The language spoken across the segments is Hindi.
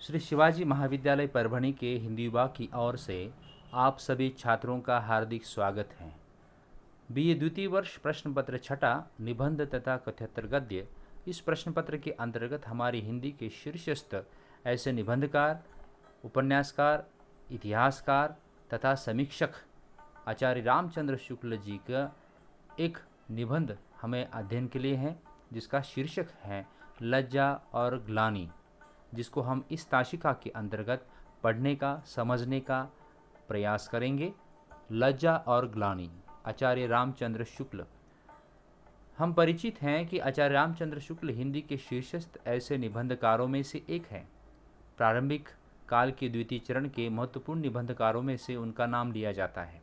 श्री शिवाजी महाविद्यालय परभणी के हिंदी विभाग की ओर से आप सभी छात्रों का हार्दिक स्वागत है। बीए द्वितीय वर्ष प्रश्न पत्र छठा निबंध तथा कथ्यतर गद्य। इस प्रश्न पत्र के अंतर्गत हमारी हिंदी के शीर्षस्थ ऐसे निबंधकार, उपन्यासकार, इतिहासकार तथा समीक्षक आचार्य रामचंद्र शुक्ल जी का एक निबंध हमें अध्ययन के लिए है, जिसका शीर्षक है लज्जा और ग्लानि, जिसको हम इस ताशिका के अंतर्गत पढ़ने का, समझने का प्रयास करेंगे। लज्जा और ग्लानि, आचार्य रामचंद्र शुक्ल। हम परिचित हैं कि आचार्य रामचंद्र शुक्ल हिंदी के शीर्षस्थ ऐसे निबंधकारों में से एक हैं। प्रारंभिक काल के द्वितीय चरण के महत्वपूर्ण निबंधकारों में से उनका नाम लिया जाता है।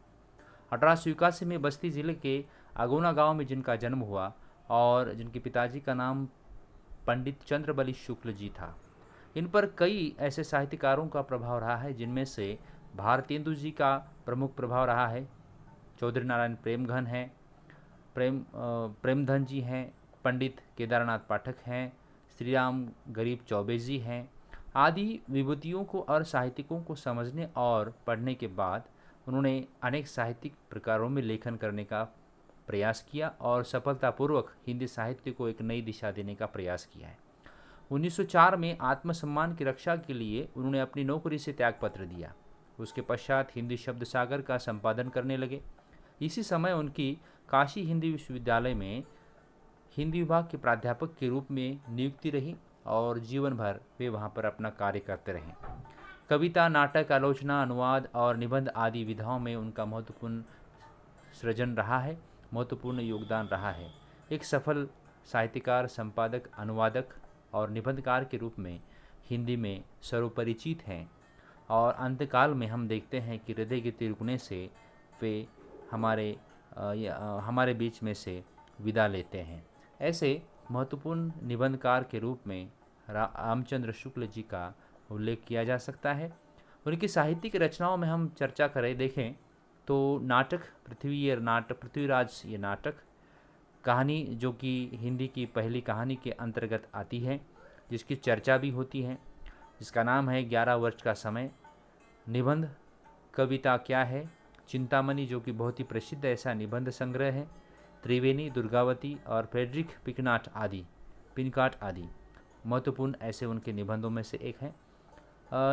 1881 में बस्ती जिले के अगोना गांव में जिनका जन्म हुआ और जिनके पिताजी का नाम पंडित चंद्रबली शुक्ल जी था। इन पर कई ऐसे साहित्यकारों का प्रभाव रहा है, जिनमें से भारतेंदु जी का प्रमुख प्रभाव रहा है। चौधरी नारायण प्रेमघन हैं, प्रेमधन जी हैं, पंडित केदारनाथ पाठक हैं, श्री राम गरीब चौबे जी हैं आदि विभूतियों को और साहित्यिकों को समझने और पढ़ने के बाद उन्होंने अनेक साहित्यिक प्रकारों में लेखन करने का प्रयास किया और सफलतापूर्वक हिंदी साहित्य को एक नई दिशा देने का प्रयास किया है। 1904 में आत्मसम्मान की रक्षा के लिए उन्होंने अपनी नौकरी से त्यागपत्र दिया। उसके पश्चात हिंदी शब्द सागर का संपादन करने लगे। इसी समय उनकी काशी हिंदी विश्वविद्यालय में हिंदी विभाग के प्राध्यापक के रूप में नियुक्ति रही और जीवन भर वे वहाँ पर अपना कार्य करते रहे। कविता, नाटक, आलोचना, अनुवाद और निबंध आदि विधाओं में उनका महत्वपूर्ण सृजन रहा है, महत्वपूर्ण योगदान रहा है। एक सफल साहित्यकार, संपादक, अनुवादक और निबंधकार के रूप में हिंदी में सर्वपरिचित हैं और अंतकाल में हम देखते हैं कि हृदय के तिरगुने से वे हमारे बीच में से विदा लेते हैं। ऐसे महत्वपूर्ण निबंधकार के रूप में रामचंद्र शुक्ल जी का उल्लेख किया जा सकता है। उनकी साहित्यिक रचनाओं में हम चर्चा करें, देखें तो नाटक पृथ्वीराज ये नाटक, कहानी जो कि हिंदी की पहली कहानी के अंतर्गत आती है, जिसकी चर्चा भी होती है, जिसका नाम है 11 वर्ष का समय। निबंध कविता क्या है, चिंतामणि जो कि बहुत ही प्रसिद्ध ऐसा निबंध संग्रह है, त्रिवेणी, दुर्गावती और फ्रेडरिक पिनकाट आदि महत्वपूर्ण ऐसे उनके निबंधों में से एक है।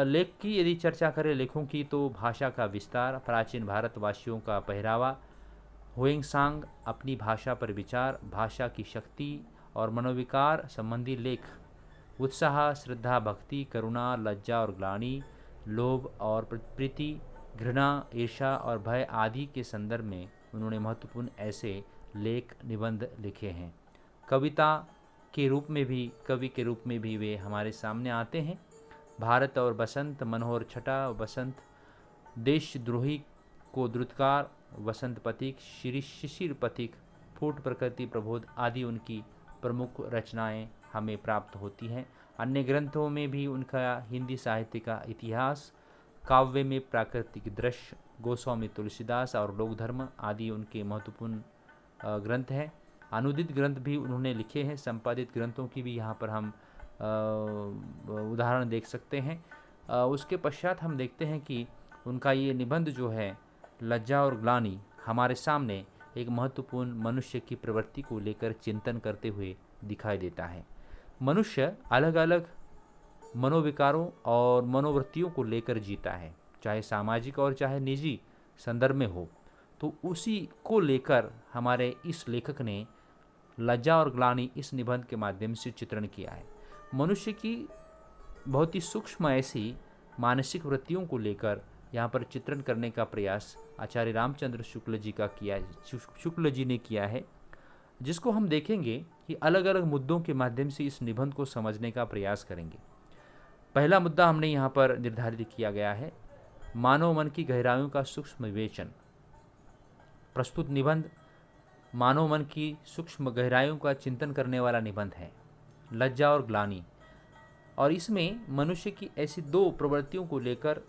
लेख की यदि चर्चा करें लेखों की, तो भाषा का विस्तार, प्राचीन भारतवासियों का पहरावा, हुएंगसांग, अपनी भाषा पर विचार, भाषा की शक्ति और मनोविकार संबंधी लेख, उत्साह, श्रद्धा, भक्ति, करुणा, लज्जा और ग्लानि, लोभ और प्रीति, घृणा, ईर्ष्या और भय आदि के संदर्भ में उन्होंने महत्वपूर्ण ऐसे लेख, निबंध लिखे हैं। कविता के रूप में भी, कवि के रूप में भी वे हमारे सामने आते हैं। भारत और बसंत, मनोहर छटा, बसंत, देशद्रोही को द्रुतकार, वसंत पथिक, शिशिर पथिक, फूट प्रकृति प्रबोध आदि उनकी प्रमुख रचनाएं हमें प्राप्त होती हैं। अन्य ग्रंथों में भी उनका हिंदी साहित्य का इतिहास, काव्य में प्राकृतिक दृश्य, गोस्वामी तुलसीदास और लोकधर्म आदि उनके महत्वपूर्ण ग्रंथ हैं। अनुदित ग्रंथ भी उन्होंने लिखे हैं। संपादित ग्रंथों की भी यहाँ पर हम उदाहरण देख सकते हैं। उसके पश्चात हम देखते हैं कि उनका ये निबंध जो है लज्जा और ग्लानि हमारे सामने एक महत्वपूर्ण मनुष्य की प्रवृत्ति को लेकर चिंतन करते हुए दिखाई देता है। मनुष्य अलग अलग मनोविकारों और मनोवृत्तियों को लेकर जीता है, चाहे सामाजिक और चाहे निजी संदर्भ में हो। तो उसी को लेकर हमारे इस लेखक ने लज्जा और ग्लानि इस निबंध के माध्यम से चित्रण किया है। मनुष्य की बहुत ही सूक्ष्म ऐसी मानसिक वृत्तियों को लेकर यहाँ पर चित्रण करने का प्रयास आचार्य रामचंद्र शुक्ल जी ने किया है, जिसको हम देखेंगे कि अलग अलग मुद्दों के माध्यम से इस निबंध को समझने का प्रयास करेंगे। पहला मुद्दा हमने यहाँ पर निर्धारित किया गया है, मानव मन की गहराइयों का सूक्ष्म विवेचन। प्रस्तुत निबंध मानव मन की सूक्ष्म गहराइयों का चिंतन करने वाला निबंध है, लज्जा और ग्लानि। और इसमें मनुष्य की ऐसी दो प्रवृत्तियों को लेकर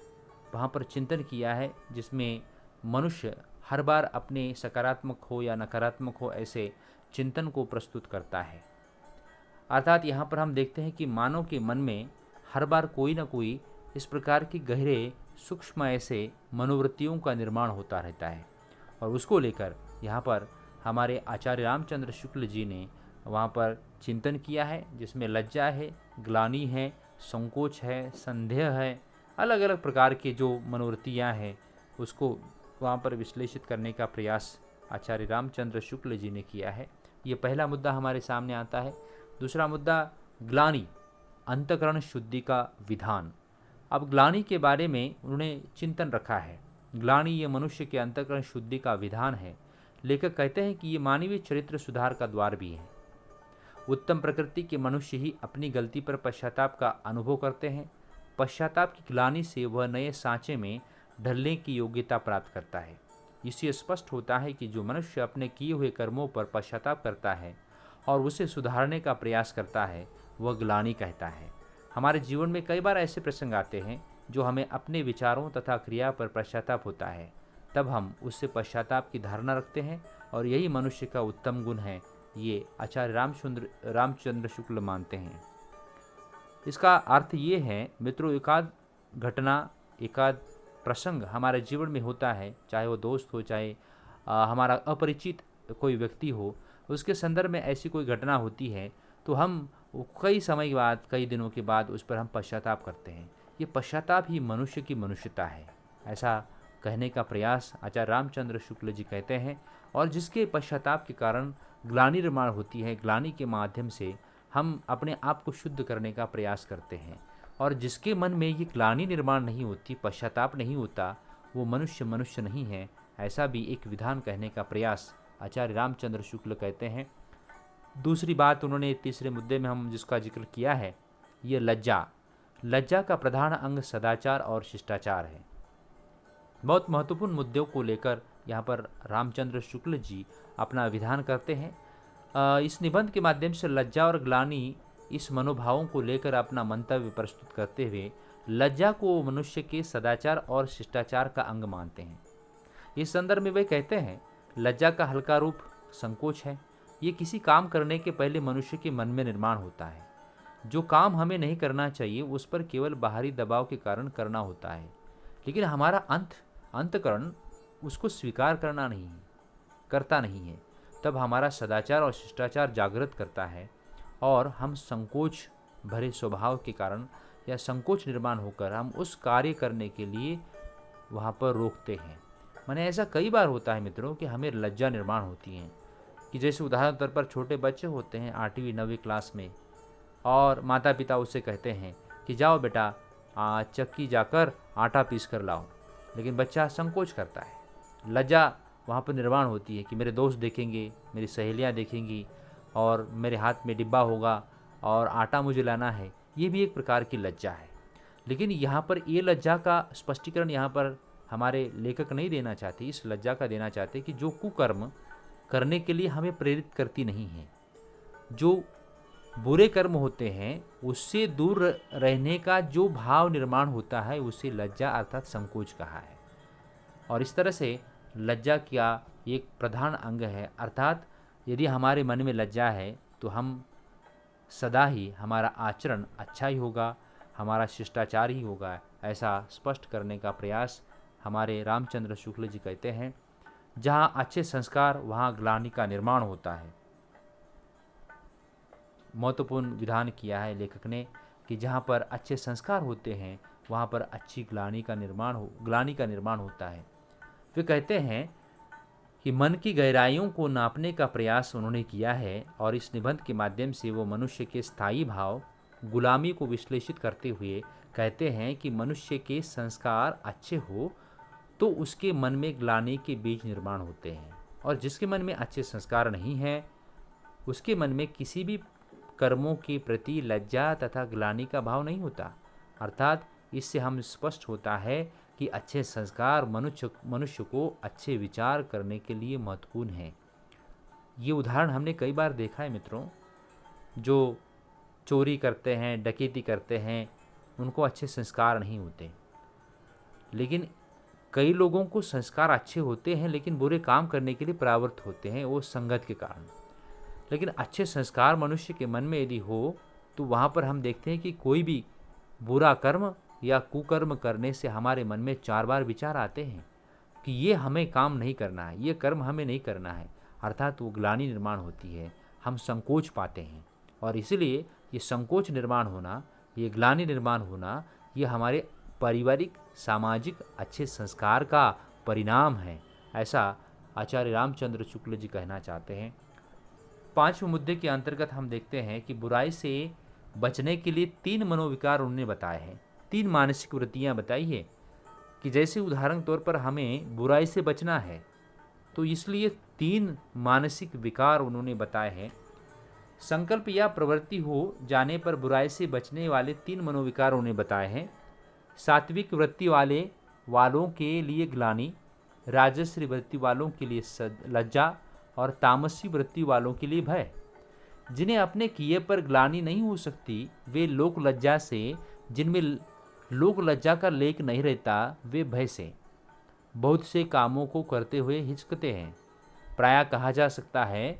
वहाँ पर चिंतन किया है, जिसमें मनुष्य हर बार अपने सकारात्मक हो या नकारात्मक हो ऐसे चिंतन को प्रस्तुत करता है। अर्थात यहाँ पर हम देखते हैं कि मानव के मन में हर बार कोई ना कोई इस प्रकार की गहरे सूक्ष्म ऐसे मनोवृत्तियों का निर्माण होता रहता है। और उसको लेकर यहाँ पर हमारे आचार्य रामचंद्र शुक्ल जी ने वहाँ पर चिंतन किया है, जिसमें लज्जा है, ग्लानि है, संकोच है, संदेह है, अलग अलग प्रकार के जो मनोवृत्तियाँ हैं उसको वहाँ पर विश्लेषित करने का प्रयास आचार्य रामचंद्र शुक्ल जी ने किया है। ये पहला मुद्दा हमारे सामने आता है। दूसरा मुद्दा ग्लानि, अंतःकरण शुद्धि का विधान। अब ग्लानि के बारे में उन्होंने चिंतन रखा है। ग्लानि ये मनुष्य के अंतःकरण शुद्धि का विधान है। लेखक कहते हैं कि ये मानवीय चरित्र सुधार का द्वार भी है। उत्तम प्रकृति के मनुष्य ही अपनी गलती पर पश्चाताप का अनुभव करते हैं। पश्चाताप की ग्लानि से वह नए सांचे में ढलने की योग्यता प्राप्त करता है। इससे स्पष्ट होता है कि जो मनुष्य अपने किए हुए कर्मों पर पश्चाताप करता है और उसे सुधारने का प्रयास करता है, वह ग्लानि कहता है। हमारे जीवन में कई बार ऐसे प्रसंग आते हैं जो हमें अपने विचारों तथा क्रिया पर पश्चाताप होता है, तब हम उससे पश्चाताप की धारणा रखते हैं और यही मनुष्य का उत्तम गुण है, ये आचार्य रामचंद्र शुक्ल मानते हैं। इसका अर्थ ये है मित्रों, एकाध घटना, एकाध प्रसंग हमारे जीवन में होता है, चाहे वो दोस्त हो, चाहे हमारा अपरिचित कोई व्यक्ति हो, उसके संदर्भ में ऐसी कोई घटना होती है तो हम कई समय के बाद, कई दिनों के बाद उस पर हम पश्चाताप करते हैं। ये पश्चाताप ही मनुष्य की मनुष्यता है, ऐसा कहने का प्रयास आचार्य रामचंद्र शुक्ल जी कहते हैं। और जिसके पश्चाताप के कारण ग्लानि निर्माण होती है, ग्लानि के माध्यम से हम अपने आप को शुद्ध करने का प्रयास करते हैं। और जिसके मन में ये ग्लानि निर्माण नहीं होती, पश्चाताप नहीं होता, वो मनुष्य मनुष्य नहीं है, ऐसा भी एक विधान कहने का प्रयास आचार्य रामचंद्र शुक्ल कहते हैं। दूसरी बात उन्होंने तीसरे मुद्दे में हम जिसका जिक्र किया है, ये लज्जा। लज्जा का प्रधान अंग सदाचार और शिष्टाचार है। बहुत महत्वपूर्ण मुद्दों को लेकर यहाँ पर रामचंद्र शुक्ल जी अपना विधान करते हैं। इस निबंध के माध्यम से लज्जा और ग्लानि, इस मनोभावों को लेकर अपना मंतव्य प्रस्तुत करते हुए लज्जा को मनुष्य के सदाचार और शिष्टाचार का अंग मानते हैं। इस संदर्भ में वे कहते हैं, लज्जा का हल्का रूप संकोच है। ये किसी काम करने के पहले मनुष्य के मन में निर्माण होता है। जो काम हमें नहीं करना चाहिए उस पर केवल बाहरी दबाव के कारण करना होता है, लेकिन हमारा अंतःकरण उसको स्वीकार करता नहीं है। तब हमारा सदाचार और शिष्टाचार जागृत करता है और हम संकोच भरे स्वभाव के कारण या संकोच निर्माण होकर हम उस कार्य करने के लिए वहाँ पर रोकते हैं। माने ऐसा कई बार होता है मित्रों कि हमें लज्जा निर्माण होती है कि जैसे उदाहरण तौर पर छोटे बच्चे होते हैं 8वीं 9वीं क्लास में, और माता पिता उससे कहते हैं कि जाओ बेटा चक्की जाकर आटा पीस कर लाओ, लेकिन बच्चा संकोच करता है। लज्जा वहाँ पर निर्माण होती है कि मेरे दोस्त देखेंगे, मेरी सहेलियाँ देखेंगी और मेरे हाथ में डिब्बा होगा और आटा मुझे लाना है। ये भी एक प्रकार की लज्जा है। लेकिन यहाँ पर ये लज्जा का स्पष्टीकरण यहाँ पर हमारे लेखक नहीं देना चाहते। इस लज्जा का देना चाहते कि जो कुकर्म करने के लिए हमें प्रेरित करती नहीं है, जो बुरे कर्म होते हैं उससे दूर रहने का जो भाव निर्माण होता है उसे लज्जा अर्थात संकोच कहा है। और इस तरह से लज्जा का एक प्रधान अंग है, अर्थात यदि हमारे मन में लज्जा है तो हम सदा ही हमारा आचरण अच्छा ही होगा, हमारा शिष्टाचार ही होगा, ऐसा स्पष्ट करने का प्रयास हमारे रामचंद्र शुक्ल जी कहते हैं। जहाँ अच्छे संस्कार वहाँ ग्लानि का निर्माण होता है। महत्वपूर्ण विधान किया है लेखक ने कि जहाँ पर अच्छे संस्कार होते हैं वहाँ पर अच्छी ग्लानि का निर्माण होता है। वे कहते हैं कि मन की गहराइयों को नापने का प्रयास उन्होंने किया है और इस निबंध के माध्यम से वो मनुष्य के स्थायी भाव गुलामी को विश्लेषित करते हुए कहते हैं कि मनुष्य के संस्कार अच्छे हो तो उसके मन में ग्लानि के बीज निर्माण होते हैं, और जिसके मन में अच्छे संस्कार नहीं हैं उसके मन में किसी भी कर्मों के प्रति लज्जा तथा ग्लानि का भाव नहीं होता। अर्थात इससे हम स्पष्ट होता है कि अच्छे संस्कार मनुष्य को अच्छे विचार करने के लिए महत्वपूर्ण हैं। ये उदाहरण हमने कई बार देखा है मित्रों। जो चोरी करते हैं, डकैती करते हैं, उनको अच्छे संस्कार नहीं होते, लेकिन कई लोगों को संस्कार अच्छे होते हैं लेकिन बुरे काम करने के लिए प्रवृत्त होते हैं, वो संगत के कारण। लेकिन अच्छे संस्कार मनुष्य के मन में यदि हो तो वहाँ पर हम देखते हैं कि कोई भी बुरा कर्म या कुकर्म करने से हमारे मन में 4 बार विचार आते हैं कि ये हमें काम नहीं करना है, ये कर्म हमें नहीं करना है, अर्थात वो ग्लानि निर्माण होती है, हम संकोच पाते हैं। और इसलिए ये संकोच निर्माण होना, ये ग्लानि निर्माण होना, ये हमारे पारिवारिक सामाजिक अच्छे संस्कार का परिणाम है, ऐसा आचार्य रामचंद्र शुक्ल जी कहना चाहते हैं। 5वें मुद्दे के अंतर्गत हम देखते हैं कि बुराई से बचने के लिए 3 मनोविकार उन्होंने बताए हैं, 3 मानसिक वृत्तियां बताई है कि जैसे उदाहरण तौर पर हमें बुराई से बचना है तो इसलिए 3 मानसिक विकार उन्होंने बताए हैं। संकल्प या प्रवृत्ति हो जाने पर बुराई से बचने वाले 3 मनोविकार उन्होंने बताए हैं। सात्विक वृत्ति वालों के लिए ग्लानि, राजसी वृत्ति वालों के लिए लज्जा और तामसी वृत्ति वालों के लिए भय। जिन्हें अपने किए पर ग्लानि नहीं हो सकती वे लोक लज्जा से, जिनमें लोक लज्जा का लेख नहीं रहता वे भय से बहुत से कामों को करते हुए हिचकते हैं। प्रायः कहा जा सकता है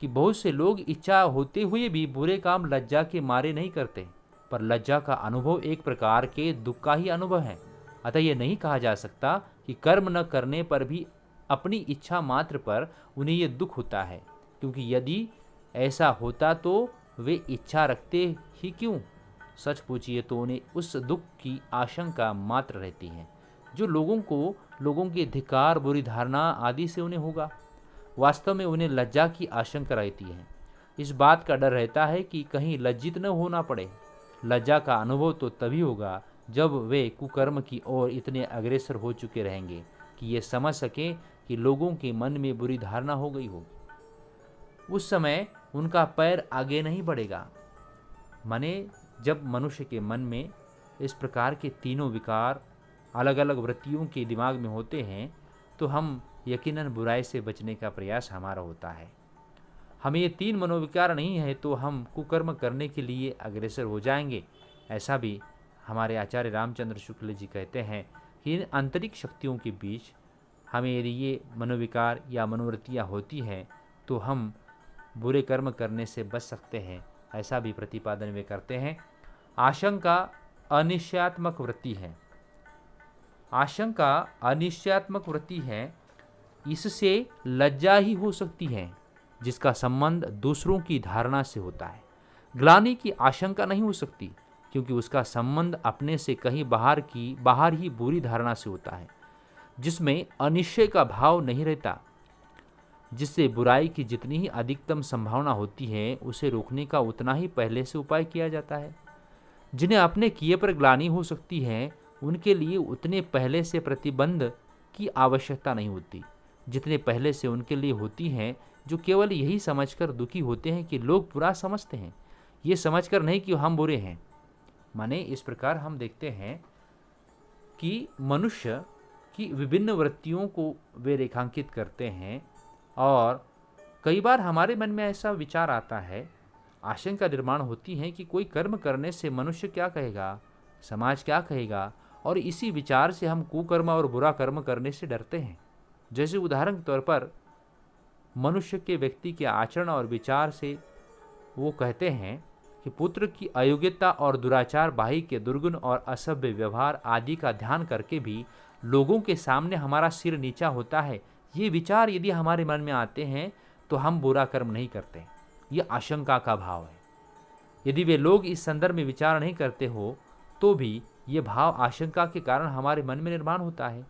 कि बहुत से लोग इच्छा होते हुए भी बुरे काम लज्जा के मारे नहीं करते, पर लज्जा का अनुभव एक प्रकार के दुख का ही अनुभव है। अतः यह नहीं कहा जा सकता कि कर्म न करने पर भी अपनी इच्छा मात्र पर उन्हें यह दुख होता है, क्योंकि यदि ऐसा होता तो वे इच्छा रखते ही क्यों। सच पूछिए तो उन्हें उस दुख की आशंका मात्र रहती है जो लोगों के धिक्कार, बुरी धारणा आदि से उन्हें होगा। वास्तव में उन्हें लज्जा की आशंका रहती है। इस बात का डर रहता है कि कहीं लज्जित न होना पड़े। लज्जा का अनुभव तो तभी होगा जब वे कुकर्म की ओर इतने अग्रसर हो चुके रहेंगे कि ये समझ सकें कि लोगों के मन में बुरी धारणा हो गई होगी। उस समय उनका पैर आगे नहीं बढ़ेगा। माने जब मनुष्य के मन में इस प्रकार के तीनों विकार अलग अलग वृत्तियों के दिमाग में होते हैं तो हम यकीनन बुराई से बचने का प्रयास हमारा होता है। हमें ये 3 मनोविकार नहीं है तो हम कुकर्म करने के लिए अग्रसर हो जाएंगे। ऐसा भी हमारे आचार्य रामचंद्र शुक्ल जी कहते हैं कि इन आंतरिक शक्तियों के बीच हमें यदि ये मनोविकार या मनोवृत्तियाँ होती हैं तो हम बुरे कर्म करने से बच सकते हैं, ऐसा भी प्रतिपादन वे करते हैं। आशंका अनिश्चयात्मक वृत्ति है। आशंका अनिश्चयात्मक वृत्ति है, इससे लज्जा ही हो सकती है जिसका संबंध दूसरों की धारणा से होता है। ग्लानि की आशंका नहीं हो सकती क्योंकि उसका संबंध अपने से कहीं बाहर ही बुरी धारणा से होता है, जिसमें अनिश्चय का भाव नहीं रहता, जिससे बुराई की जितनी ही अधिकतम संभावना होती है उसे रोकने का उतना ही पहले से उपाय किया जाता है। जिन्हें अपने किए पर ग्लानि हो सकती है उनके लिए उतने पहले से प्रतिबंध की आवश्यकता नहीं होती जितने पहले से उनके लिए होती हैं, जो केवल यही समझकर दुखी होते हैं कि लोग बुरा समझते हैं, ये समझकर नहीं कि हम बुरे हैं। माने इस प्रकार हम देखते हैं कि मनुष्य की विभिन्न वृत्तियों को वे रेखांकित करते हैं और कई बार हमारे मन में ऐसा विचार आता है, आशंका निर्माण होती है कि कोई कर्म करने से मनुष्य क्या कहेगा, समाज क्या कहेगा, और इसी विचार से हम कुकर्म और बुरा कर्म करने से डरते हैं। जैसे उदाहरण के तौर पर मनुष्य के व्यक्ति के आचरण और विचार से वो कहते हैं कि पुत्र की अयोग्यता और दुराचार, भाई के दुर्गुण और असभ्य व्यवहार आदि का ध्यान करके भी लोगों के सामने हमारा सिर नीचा होता है। ये विचार यदि हमारे मन में आते हैं तो हम बुरा कर्म नहीं करते। ये आशंका का भाव है। यदि वे लोग इस संदर्भ में विचार नहीं करते हो तो भी ये भाव आशंका के कारण हमारे मन में निर्माण होता है।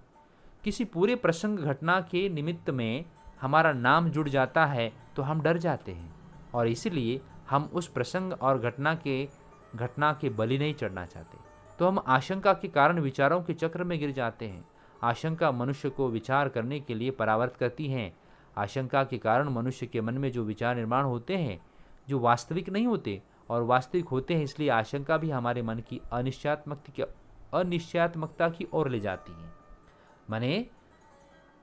किसी पूरे प्रसंग घटना के निमित्त में हमारा नाम जुड़ जाता है तो हम डर जाते हैं और इसलिए हम उस प्रसंग और घटना के बलि नहीं चढ़ना चाहते, तो हम आशंका के कारण विचारों के चक्र में गिर जाते हैं। आशंका मनुष्य को विचार करने के लिए परावर्तित करती हैं। आशंका के कारण मनुष्य के मन में जो विचार निर्माण होते हैं जो वास्तविक नहीं होते और वास्तविक होते हैं, इसलिए आशंका भी हमारे मन की अनिश्चयात्मकता की ओर ले जाती है। माने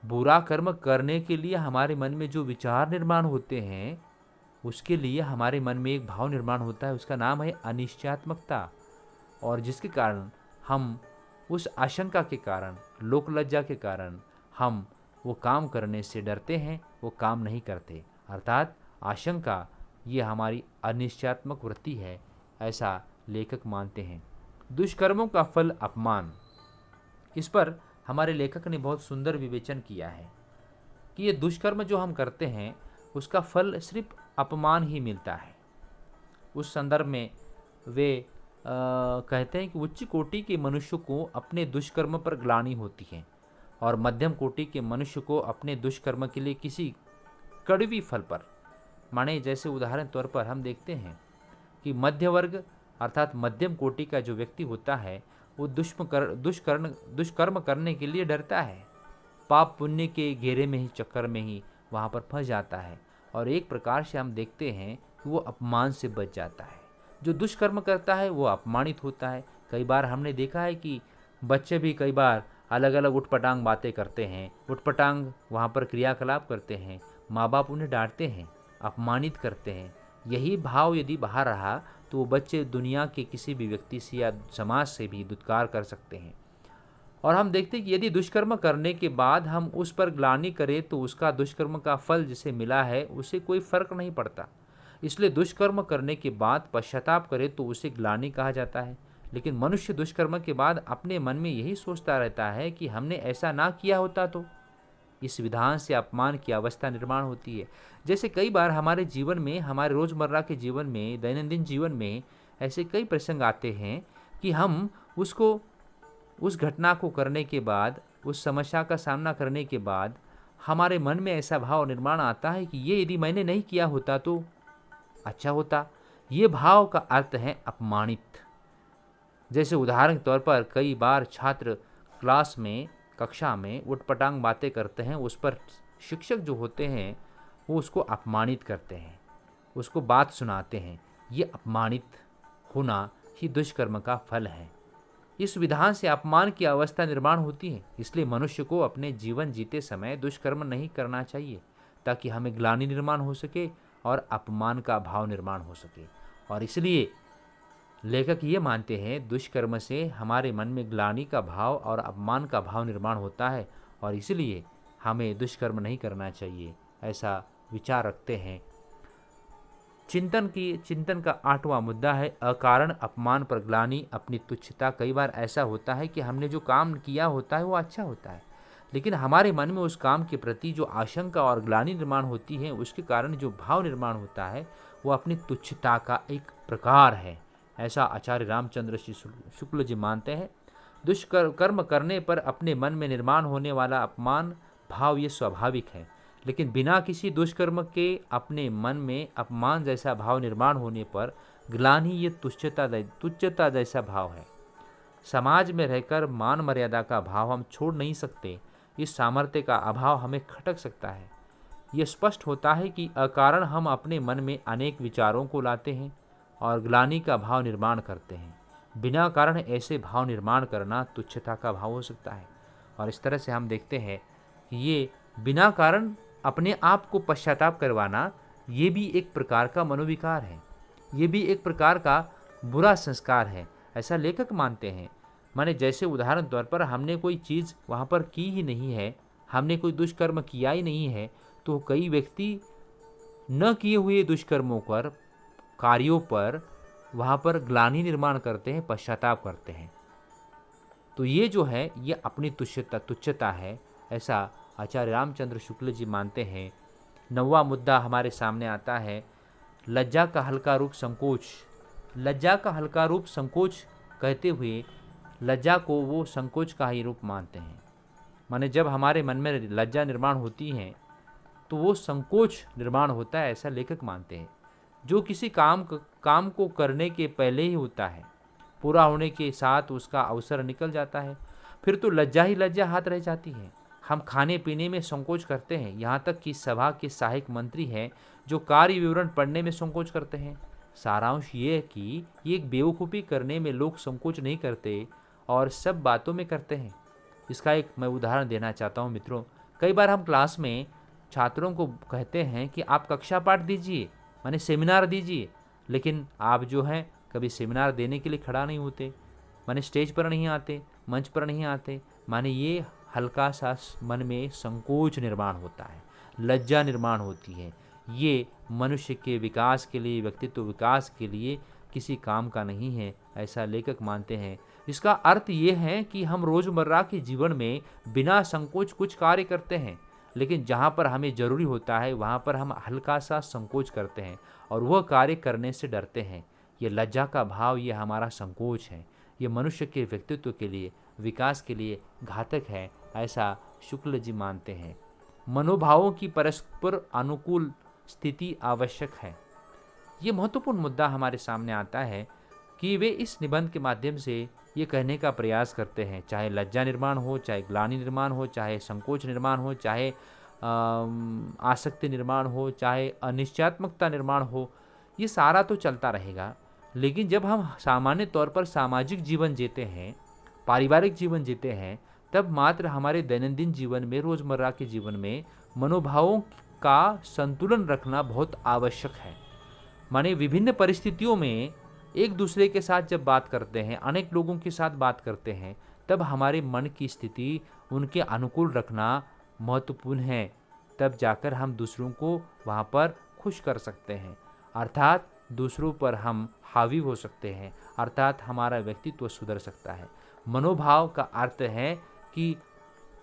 बुरा कर्म करने के लिए हमारे मन में जो विचार निर्माण होते हैं उसके लिए हमारे मन में एक भाव निर्माण होता है, उसका नाम है अनिश्चयात्मकता, और जिसके कारण हम उस आशंका के कारण, लोक लज्जा के कारण हम वो काम करने से डरते हैं, वो काम नहीं करते। अर्थात आशंका ये हमारी अनिश्चयात्मक वृत्ति है, ऐसा लेखक मानते हैं। दुष्कर्मों का फल अपमान। इस पर हमारे लेखक ने बहुत सुंदर विवेचन किया है कि ये दुष्कर्म जो हम करते हैं उसका फल सिर्फ अपमान ही मिलता है। उस संदर्भ में वे कहते हैं कि उच्च कोटि के मनुष्य को अपने दुष्कर्म पर ग्लानि होती है और मध्यम कोटि के मनुष्य को अपने दुष्कर्म के लिए किसी कड़वी फल पर, माने जैसे उदाहरण तौर पर हम देखते हैं कि मध्य वर्ग अर्थात मध्यम कोटि का जो व्यक्ति होता है वो दुष्कर्म करने के लिए डरता है, पाप पुण्य के घेरे में ही, चक्कर में ही वहाँ पर फंस जाता है और एक प्रकार से हम देखते हैं कि वो अपमान से बच जाता है। जो दुष्कर्म करता है वो अपमानित होता है। कई बार हमने देखा है कि बच्चे भी कई बार अलग अलग उटपटांग बातें करते हैं, उटपटांग वहाँ पर क्रियाकलाप करते हैं, माँ बाप उन्हें डांटते हैं, अपमानित करते हैं। यही भाव यदि बाहर रहा तो वो बच्चे दुनिया के किसी भी व्यक्ति से या समाज से भी दुत्कार कर सकते हैं। और हम देखते हैं कि यदि दुष्कर्म करने के बाद हम उस पर ग्लानि करें तो उसका दुष्कर्म का फल जिसे मिला है उसे कोई फर्क नहीं पड़ता। इसलिए दुष्कर्म करने के बाद पश्चाताप करे तो उसे ग्लानि कहा जाता है। लेकिन मनुष्य दुष्कर्म के बाद अपने मन में यही सोचता रहता है कि हमने ऐसा ना किया होता तो। इस विधान से अपमान की अवस्था निर्माण होती है। जैसे कई बार हमारे जीवन में, हमारे रोजमर्रा के जीवन में, दैनंदिन जीवन में ऐसे कई प्रसंग आते हैं कि हम उस घटना को करने के बाद, उस समस्या का सामना करने के बाद हमारे मन में ऐसा भाव निर्माण आता है कि ये यदि मैंने नहीं किया होता तो अच्छा होता। ये भाव का अर्थ है अपमानित। जैसे उदाहरण के तौर पर कई बार छात्र क्लास में, कक्षा में उटपटांग बातें करते हैं, उस पर शिक्षक जो होते हैं वो उसको अपमानित करते हैं, उसको बात सुनाते हैं। ये अपमानित होना ही दुष्कर्म का फल है। इस विधान से अपमान की अवस्था निर्माण होती है। इसलिए मनुष्य को अपने जीवन जीते समय दुष्कर्म नहीं करना चाहिए ताकि हमें ग्लानि निर्माण हो सके और अपमान का भाव निर्माण हो सके। और इसलिए लेखक ये मानते हैं दुष्कर्म से हमारे मन में ग्लानि का भाव और अपमान का भाव निर्माण होता है और इसलिए हमें दुष्कर्म नहीं करना चाहिए, ऐसा विचार रखते हैं। चिंतन का 8वां मुद्दा है अकारण अपमान पर ग्लानि, अपनी तुच्छता। कई बार ऐसा होता है कि हमने जो काम किया होता है वो अच्छा होता है, लेकिन हमारे मन में उस काम के प्रति जो आशंका और ग्लानि निर्माण होती है उसके कारण जो भाव निर्माण होता है वो अपनी तुच्छता का एक प्रकार है, ऐसा आचार्य रामचंद्र शुक्ल जी मानते हैं। दुष्कर्म करने पर अपने मन में निर्माण होने वाला अपमान भाव ये स्वाभाविक है, लेकिन बिना किसी दुष्कर्म के अपने मन में अपमान जैसा भाव निर्माण होने पर ग्लानि ये तुच्छता जैसा भाव है। समाज में रहकर मान मर्यादा का भाव हम छोड़ नहीं सकते। इस सामर्थ्य का अभाव हमें खटक सकता है। ये स्पष्ट होता है कि अकारण हम अपने मन में अनेक विचारों को लाते हैं और ग्लानि का भाव निर्माण करते हैं। बिना कारण ऐसे भाव निर्माण करना तुच्छता का भाव हो सकता है। और इस तरह से हम देखते हैं कि ये बिना कारण अपने आप को पश्चाताप करवाना ये भी एक प्रकार का मनोविकार है, ये भी एक प्रकार का बुरा संस्कार है, ऐसा लेखक मानते हैं। माने जैसे उदाहरण तौर पर हमने कोई चीज़ वहाँ पर की ही नहीं है, हमने कोई दुष्कर्म किया ही नहीं है, तो कई व्यक्ति न किए हुए दुष्कर्मों पर, कार्यों पर वहाँ पर ग्लानि निर्माण करते हैं, पश्चाताप करते हैं। तो ये जो है ये अपनी तुच्छता है, ऐसा आचार्य रामचंद्र शुक्ल जी मानते हैं। 9वां मुद्दा हमारे सामने आता है लज्जा का हल्का रूप संकोच। लज्जा का हल्का रूप संकोच कहते हुए लज्जा को वो संकोच का ही रूप मानते हैं। माने जब हमारे मन में लज्जा निर्माण होती है तो वो संकोच निर्माण होता है, ऐसा लेखक मानते हैं। जो किसी काम को करने के पहले ही होता है, पूरा होने के साथ उसका अवसर निकल जाता है, फिर तो लज्जा ही लज्जा हाथ रह जाती है। हम खाने पीने में संकोच करते हैं, यहाँ तक कि सभा के सहायक मंत्री हैं जो कार्य विवरण पढ़ने में संकोच करते हैं। सारांश ये है कि ये एक बेवकूफ़ी करने में लोग संकोच नहीं करते और सब बातों में करते हैं। इसका एक मैं उदाहरण देना चाहता हूँ मित्रों। कई बार हम क्लास में छात्रों को कहते हैं कि आप कक्षा पाठ दीजिए, माने सेमिनार दीजिए, लेकिन आप जो हैं कभी सेमिनार देने के लिए खड़ा नहीं होते, माने स्टेज पर नहीं आते, मंच पर नहीं आते। माने ये हल्का सा मन में संकोच निर्माण होता है, लज्जा निर्माण होती है। ये मनुष्य के विकास के लिए, व्यक्तित्व विकास के लिए किसी काम का नहीं है, ऐसा लेखक मानते हैं। इसका अर्थ ये है कि हम रोज़मर्रा के जीवन में बिना संकोच कुछ कार्य करते हैं, लेकिन जहाँ पर हमें ज़रूरी होता है वहाँ पर हम हल्का सा संकोच करते हैं और वह कार्य करने से डरते हैं। ये लज्जा का भाव, ये हमारा संकोच है, ये मनुष्य के व्यक्तित्व के लिए, विकास के लिए घातक है, ऐसा शुक्ल जी मानते हैं। मनोभावों की परस्पर अनुकूल स्थिति आवश्यक है। ये महत्वपूर्ण मुद्दा हमारे सामने आता है कि वे इस निबंध के माध्यम से ये कहने का प्रयास करते हैं, चाहे लज्जा निर्माण हो, चाहे ग्लानि निर्माण हो, चाहे संकोच निर्माण हो, चाहे आसक्ति निर्माण हो, चाहे अनिश्चयात्मकता निर्माण हो, ये सारा तो चलता रहेगा। लेकिन जब हम सामान्य तौर पर सामाजिक जीवन जीते हैं, पारिवारिक जीवन जीते हैं, तब मात्र हमारे दैनंदिन जीवन में, रोज़मर्रा के जीवन में मनोभावों का संतुलन रखना बहुत आवश्यक है। माने विभिन्न परिस्थितियों में एक दूसरे के साथ जब बात करते हैं, अनेक लोगों के साथ बात करते हैं, तब हमारे मन की स्थिति उनके अनुकूल रखना महत्वपूर्ण है। तब जाकर हम दूसरों को वहाँ पर खुश कर सकते हैं, अर्थात दूसरों पर हम हावी हो सकते हैं, अर्थात हमारा व्यक्तित्व सुधर सकता है। मनोभाव का अर्थ है कि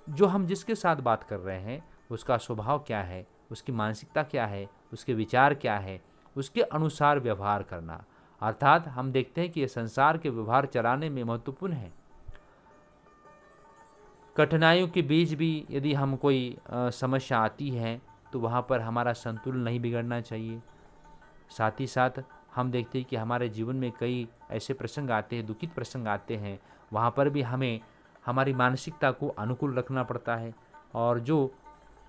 जो हम जिसके साथ बात कर रहे हैं उसका स्वभाव क्या है, उसकी मानसिकता क्या है, उसके विचार क्या है, उसके अनुसार व्यवहार करना। अर्थात हम देखते हैं कि ये संसार के व्यवहार चलाने में महत्वपूर्ण है। कठिनाइयों के बीच भी यदि हम कोई समस्या आती है तो वहाँ पर हमारा संतुलन नहीं बिगड़ना चाहिए। साथ ही साथ हम देखते हैं कि हमारे जीवन में कई ऐसे प्रसंग आते हैं, दुखित प्रसंग आते हैं, वहाँ पर भी हमें हमारी मानसिकता को अनुकूल रखना पड़ता है। और जो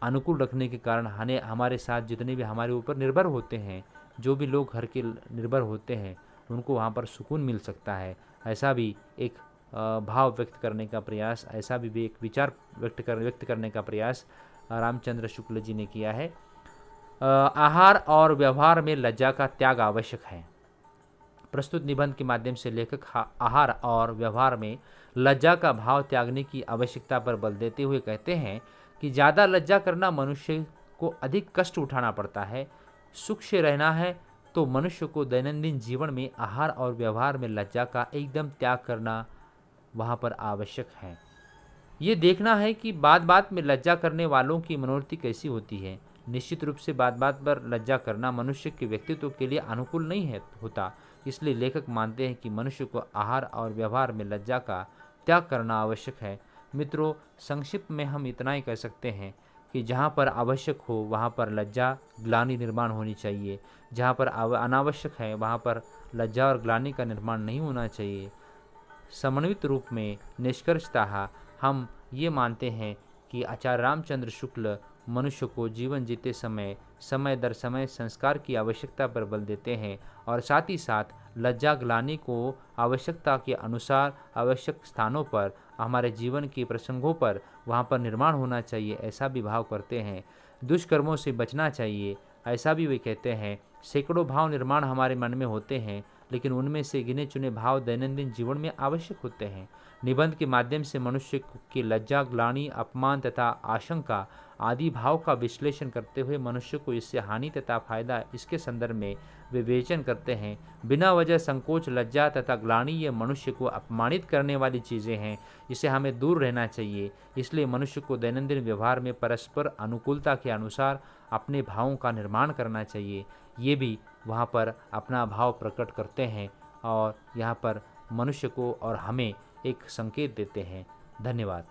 अनुकूल रखने के कारण हमारे साथ जितने भी हमारे ऊपर निर्भर होते हैं, जो भी लोग घर के निर्भर होते हैं, उनको वहाँ पर सुकून मिल सकता है। ऐसा भी एक भाव व्यक्त करने का प्रयास, ऐसा भी एक विचार व्यक्त करने का प्रयास रामचंद्र शुक्ल जी ने किया है। आहार और व्यवहार में लज्जा का त्याग आवश्यक है। प्रस्तुत निबंध के माध्यम से लेखक आहार और व्यवहार में लज्जा का भाव त्यागने की आवश्यकता पर बल देते हुए कहते हैं कि ज़्यादा लज्जा करना मनुष्य को अधिक कष्ट उठाना पड़ता है। सुख से रहना है तो मनुष्य को दैनंदिन जीवन में आहार और व्यवहार में लज्जा का एकदम त्याग करना वहाँ पर आवश्यक है। ये देखना है कि बात बात में लज्जा करने वालों की मनोवृत्ति कैसी होती है। निश्चित रूप से बात बात पर लज्जा करना मनुष्य के व्यक्तित्व के लिए अनुकूल नहीं होता। इसलिए लेखक मानते हैं कि मनुष्य को आहार और व्यवहार में लज्जा का त्याग करना आवश्यक है। मित्रों, संक्षिप्त में हम इतना ही कह सकते हैं कि जहाँ पर आवश्यक हो वहाँ पर लज्जा ग्लानि निर्माण होनी चाहिए, जहाँ पर अनावश्यक है वहाँ पर लज्जा और ग्लानि का निर्माण नहीं होना चाहिए। समन्वित रूप में निष्कर्षतः हम ये मानते हैं कि आचार्य रामचंद्र शुक्ल मनुष्य को जीवन जीते समय समय दर समय संस्कार की आवश्यकता पर बल देते हैं और साथ ही साथ लज्जा ग्लानि को आवश्यकता के अनुसार आवश्यक स्थानों पर, हमारे जीवन के प्रसंगों पर वहाँ पर निर्माण होना चाहिए, ऐसा भी भाव करते हैं। दुष्कर्मों से बचना चाहिए, ऐसा भी वे कहते हैं। सैकड़ों भाव निर्माण हमारे मन में होते हैं, लेकिन उनमें से गिने चुने भाव दैनंदिन जीवन में आवश्यक होते हैं। निबंध के माध्यम से मनुष्य की लज्जा, ग्लानि, अपमान तथा आशंका आदि भाव का विश्लेषण करते हुए मनुष्य को इससे हानि तथा फायदा इसके संदर्भ में विवेचन करते हैं। बिना वजह संकोच, लज्जा तथा ग्लानि ये मनुष्य को अपमानित करने वाली चीज़ें हैं, इससे हमें दूर रहना चाहिए। इसलिए मनुष्य को दैनंदिन व्यवहार में परस्पर अनुकूलता के अनुसार अपने भावों का निर्माण करना चाहिए। ये भी वहाँ पर अपना भाव प्रकट करते हैं और यहाँ पर मनुष्य को और हमें एक संकेत देते हैं। धन्यवाद।